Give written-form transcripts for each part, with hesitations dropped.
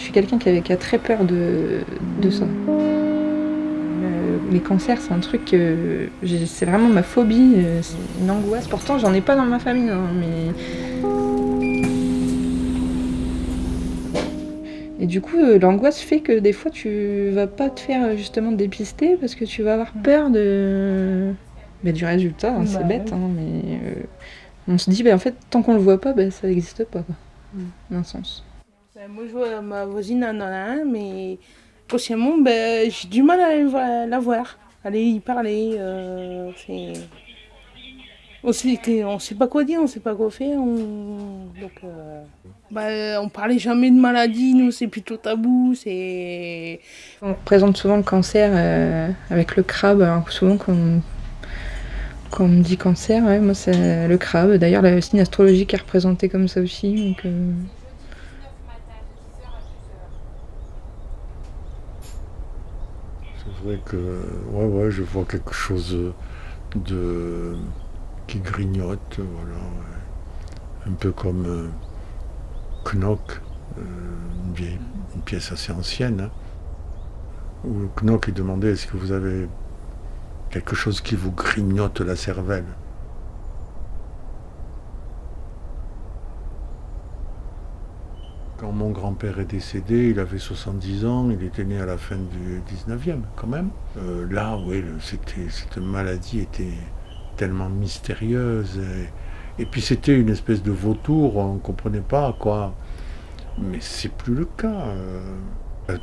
Je suis quelqu'un qui a très peur de ça. Les cancers, c'est un truc que c'est vraiment ma phobie, c'est une angoisse. Pourtant, j'en ai pas dans ma famille, hein, mais... Et du coup, l'angoisse fait que des fois, tu vas pas te faire justement dépister parce que tu vas avoir peur du résultat. Hein, c'est bête, hein, mais on se dit, en fait, tant qu'on le voit pas, ça n'existe pas, quoi, d'un sens. Moi, je vois ma voisine en a un, mais consciemment, j'ai du mal à la voir, aller y parler. On sait pas quoi dire, on sait pas quoi faire. On parlait jamais de maladie, nous c'est plutôt tabou. On représente souvent le cancer avec le crabe. Alors souvent quand on me dit cancer, ouais, moi c'est le crabe. D'ailleurs le signe astrologique est représenté comme ça aussi. Donc, C'est vrai que je vois quelque chose de qui grignote, voilà, ouais. Un peu comme Knock, une pièce assez ancienne, hein, où Knock il demandait est-ce que vous avez quelque chose qui vous grignote la cervelle. Quand mon grand-père est décédé, il avait 70 ans, il était né à la fin du 19e quand même. Là, oui, cette maladie était tellement mystérieuse. Et puis c'était une espèce de vautour, on ne comprenait pas quoi. Mais c'est plus le cas.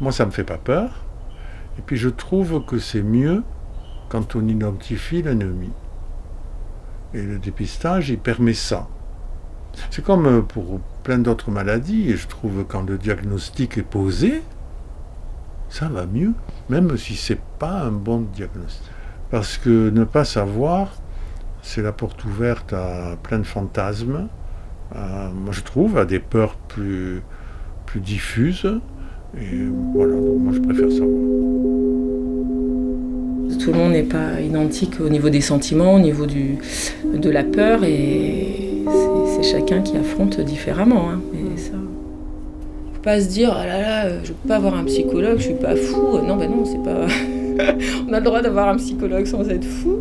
Moi, ça ne me fait pas peur. Et puis je trouve que c'est mieux quand on identifie l'ennemi. Et le dépistage, il permet ça. C'est comme pour plein d'autres maladies, et je trouve que quand le diagnostic est posé, ça va mieux, même si c'est pas un bon diagnostic. Parce que ne pas savoir, c'est la porte ouverte à plein de fantasmes, moi je trouve, à des peurs plus diffuses, et voilà, donc moi je préfère savoir. Tout le monde n'est pas identique au niveau des sentiments, au niveau de la peur, et c'est chacun qui affronte différemment. Hein. Et ça, faut pas se dire ah là là, je peux pas avoir un psychologue, je suis pas fou. Non, non, c'est pas. On a le droit d'avoir un psychologue sans être fou.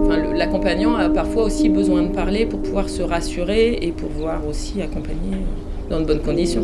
Enfin, l'accompagnant a parfois aussi besoin de parler pour pouvoir se rassurer et pour pouvoir aussi accompagner dans de bonnes conditions.